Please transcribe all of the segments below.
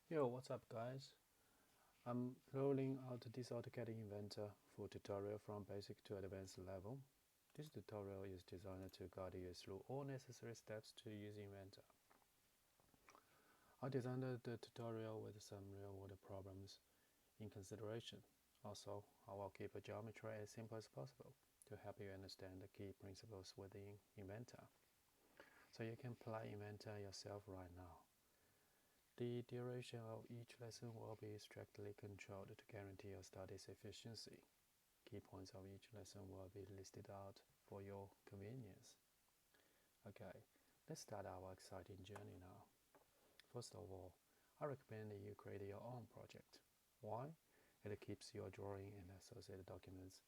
Yo, what's up guys? I'm rolling out this AutoCAD Inventor full tutorial from basic to advanced level. This tutorial is designed to guide you through all necessary steps to use Inventor. I designed the tutorial with some real-world problems in consideration. Also, I will keep geometry as simple as possible to help you understand the key principles within Inventor, so you can apply Inventor yourself right now. The duration of each lesson will be strictly controlled to guarantee your study's efficiency. Key points of each lesson will be listed out for your convenience. Okay, let's start our exciting journey now. First of all, I recommend that you create your own project. Why? It keeps your drawing and associated documents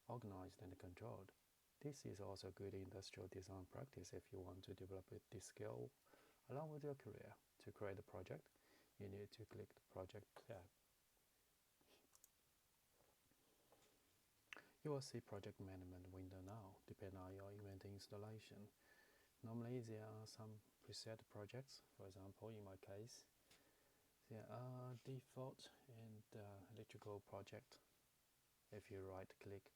organized and controlled. This is also good industrial design practice if you want to develop this skill along with your career. To create a project, you need to click the project tab. You will see project management window now, depending on your Inventor installation. Normally there are some preset projects. For example, in my case, there are default and electrical project. If you right click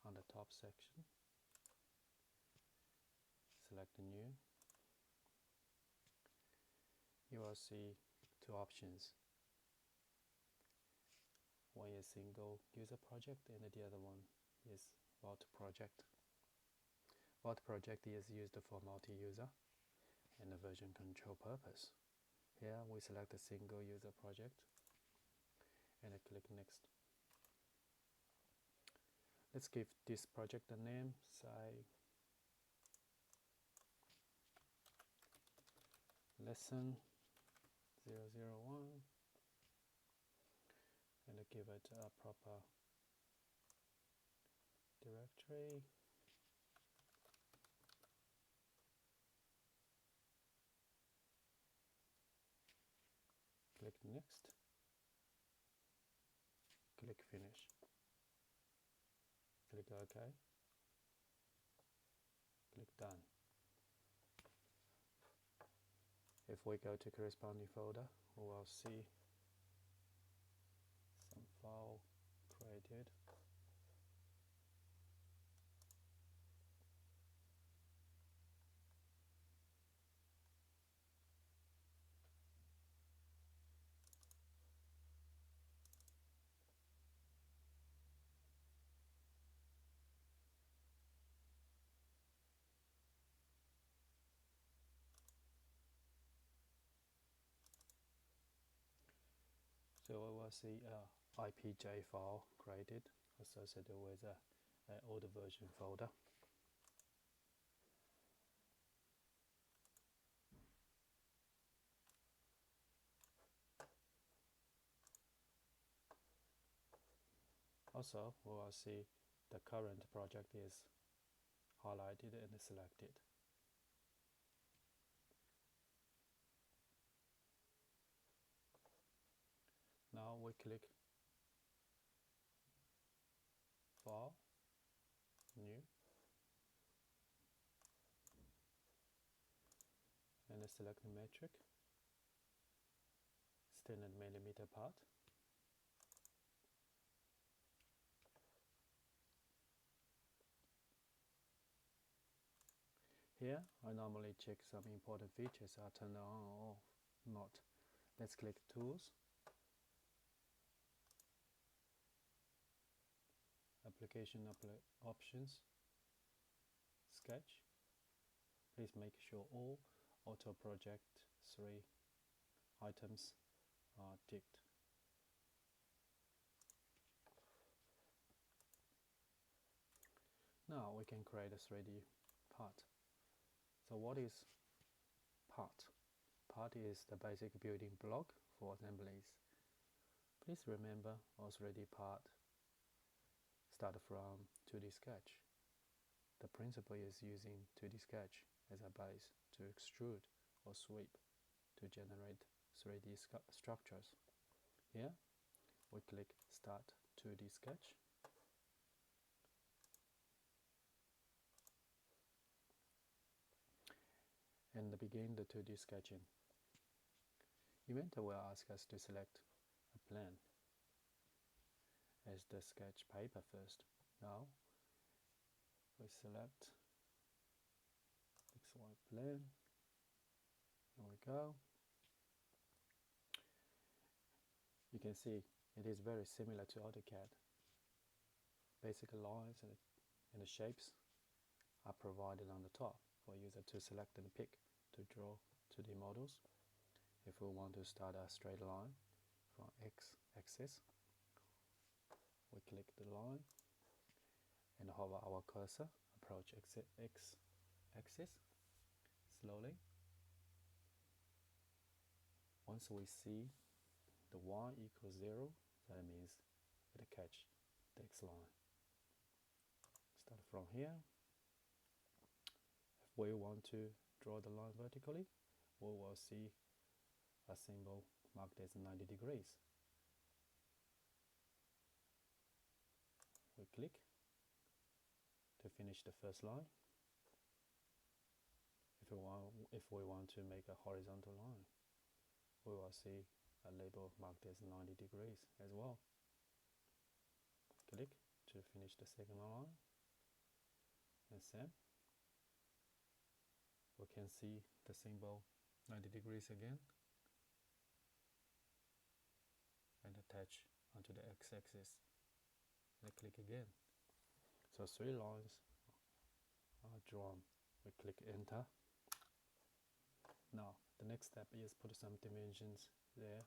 on the top section, select new, you will see two options. One is single user project and the other one is Vault project. Vault project is used for multi-user and version control purpose. Here we select a single user project and click next. Let's give this project a name, say lesson 001, and give it a proper directory. Click next, click finish, click OK, click done. If we go to corresponding folder, we will see some file created. So we will see a IPJ file created associated with an older version folder. Also, we will see the current project is highlighted and selected. Now we click File, New, and select the metric, standard millimeter part. Here, I normally check some important features are turned on or not. Let's click Tools, Application Options, Sketch. Please make sure all Auto Project 3 items are ticked. Now we can create a 3D part. So what is part? Part is the basic building block for assemblies. Please remember all 3D part start from 2D sketch. The principle is using 2D sketch as a base to extrude or sweep to generate 3D structures. Here we click Start 2D Sketch. And begin the 2D sketching. Inventor will ask us to select a plane as the sketch paper first. Now we select XY plane. Here we go. You can see it is very similar to AutoCAD. Basic lines and the shapes are provided on the top for user to select and pick to draw 2D models. If we want to start a straight line from x-axis, we click the line and hover our cursor, approach x-axis slowly. Once we see the y equals 0, that means it catch the x line. Start from here. If we want to draw the line vertically, we will see a symbol marked as 90 degrees. We click to finish the first line. If we want to make a horizontal line, we will see a label marked as 90 degrees as well. Click to finish the second line, and same. We can see the symbol 90 degrees again and attach onto the x-axis and click again. So 3 lines are drawn. We click enter. Now the next step is put some dimensions there.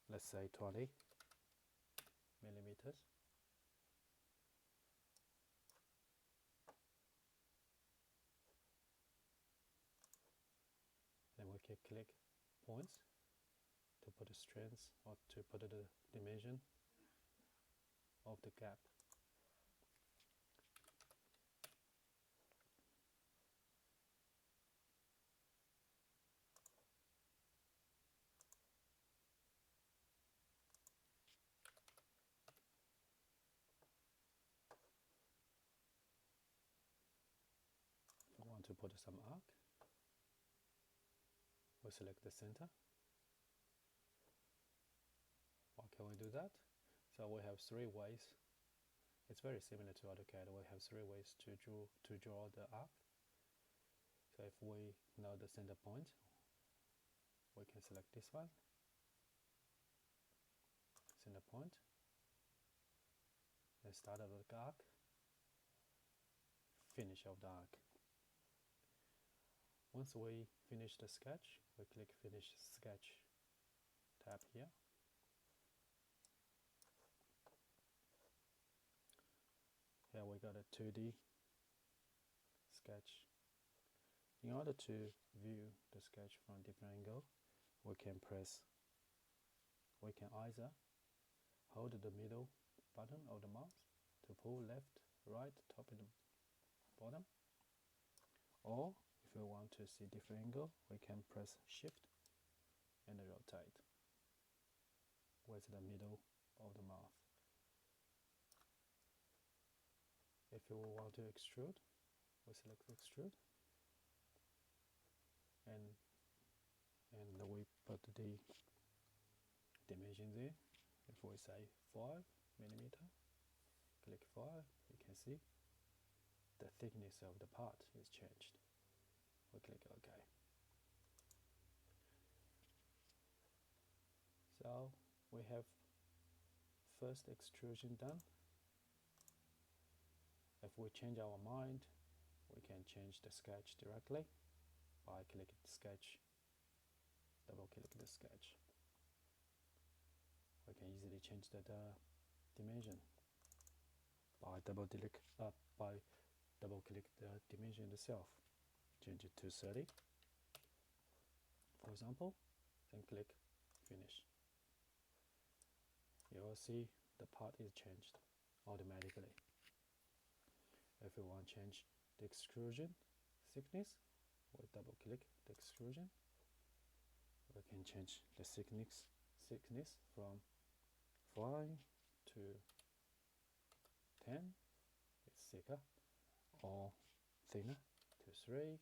Let's say 20 millimeters. Then we can click points to put the strength or to put the dimension of the gap. If we want to put some arc, we select the center. How can we do that? So we have 3 ways. It's very similar to AutoCAD. We have 3 ways to draw the arc. So if we know the center point, we can select this one, center point, then start of the arc, finish of the arc. Once we finish the sketch, we click Finish Sketch tab here. Here we got a 2D sketch. In order to view the sketch from a different angle, we can either hold the middle button of the mouse to pull left, right, top and bottom, or if we want to see different angle, we can press Shift and rotate with the middle of the mouse. If you want to extrude, we select extrude, and we put the dimension there. If we say 5 millimeter, click 5, you can see the thickness of the part is changed. We click OK. So we have first extrusion done. If we change our mind, we can change the sketch directly by clicking sketch, double click the sketch. We can easily change the dimension by double click the dimension itself. Change it to 30, for example, then click finish. You will see the part is changed automatically. If we want to change the extrusion thickness, we double click the extrusion. We can change the thickness from 5 to 10, it's thicker, or thinner to 3,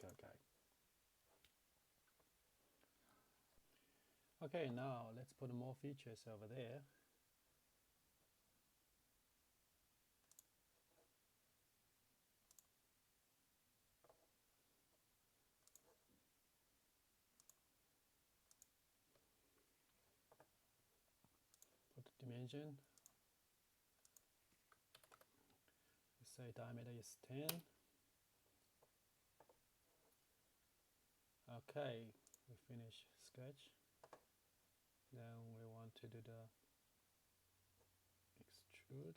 okay. Okay, now let's put more features over there. Put the dimension. Let's say diameter is 10. Okay, we finish sketch. Then we want to do the extrude.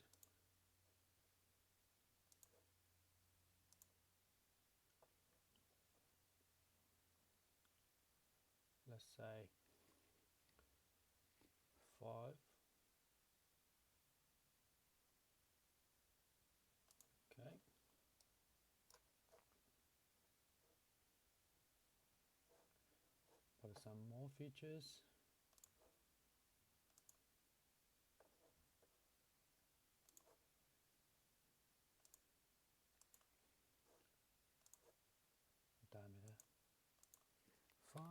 Let's say 5. Okay. Put some more features. Diameter 5.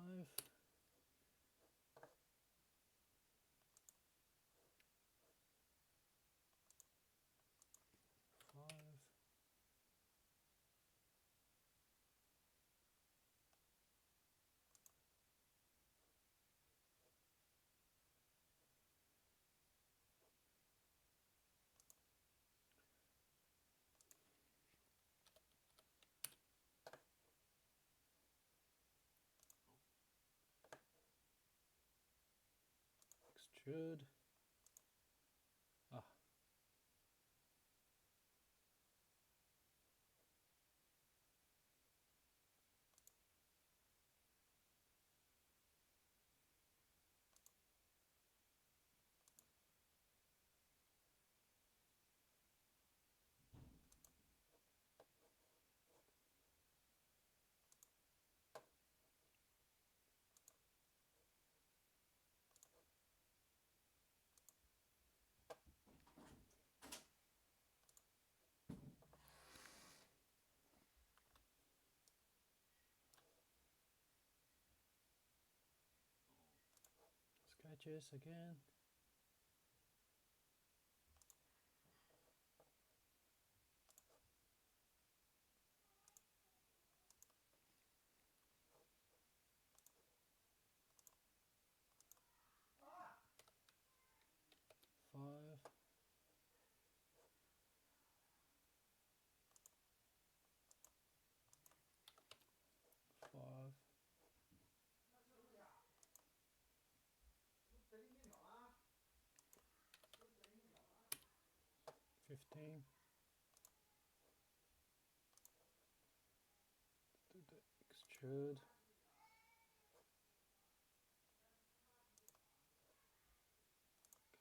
5. Extrude. Ah, sketches again. Five. 5. 15. Do the extrude.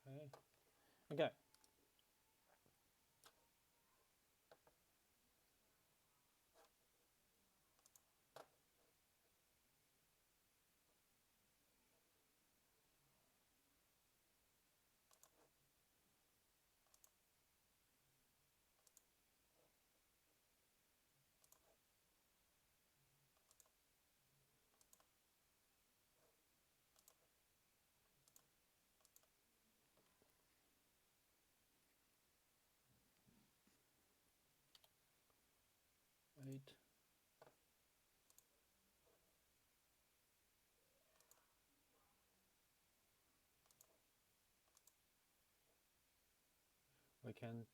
Okay. Okay. Eight. We can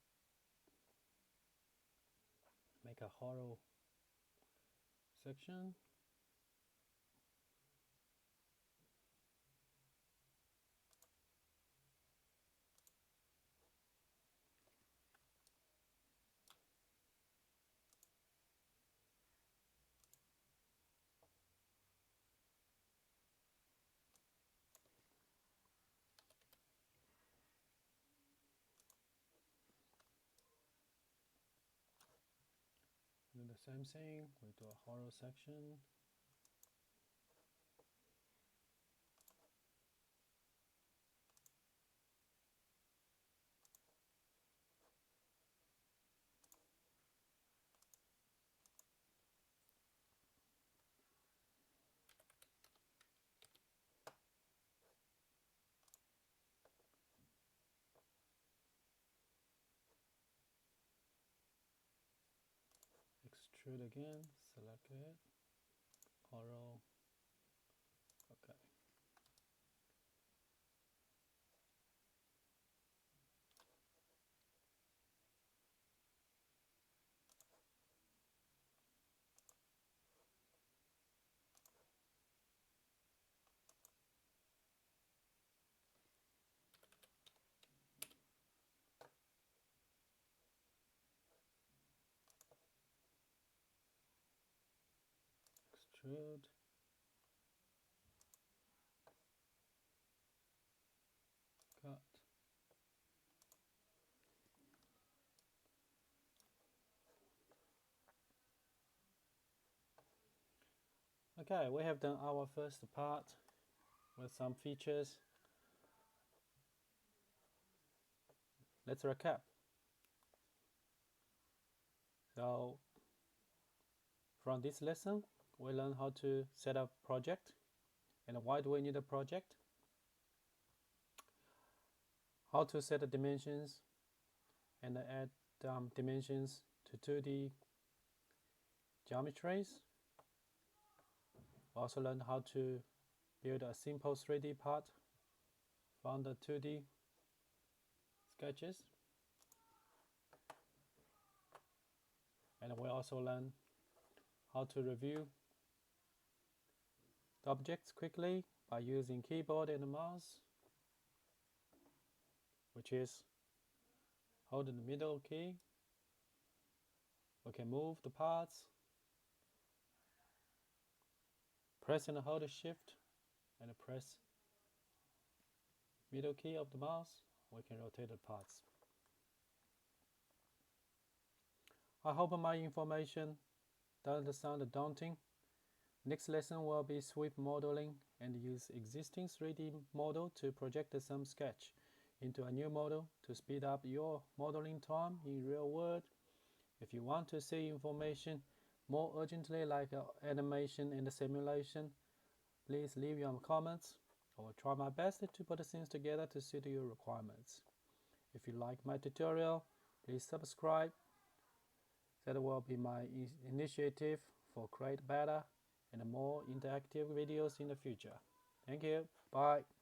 make a hollow section. Do the same thing. We do a hollow section. extrude again, select it, auto, okay. Extrude. Cut. Okay, we have done our first part with some features. Let's recap. So from this lesson, we learned how to set up project and why do we need a project, how to set the dimensions and add dimensions to 2D geometries. We also learned how to build a simple 3D part from the 2D sketches. And we also learned how to review the objects quickly by using keyboard and mouse, which is hold the middle key. We can move the parts, press and hold the shift and press middle key of the mouse. We can rotate the parts. I hope my information doesn't sound daunting. Next lesson will be sweep modeling and use existing 3D model to project some sketch into a new model to speed up your modeling time in real world. If you want to see information more urgently like animation and simulation, please leave your comments. I will try my best to put things together to suit your requirements. If you like my tutorial, please subscribe. That will be my initiative for create better and more interactive videos in the future. Thank you. Bye.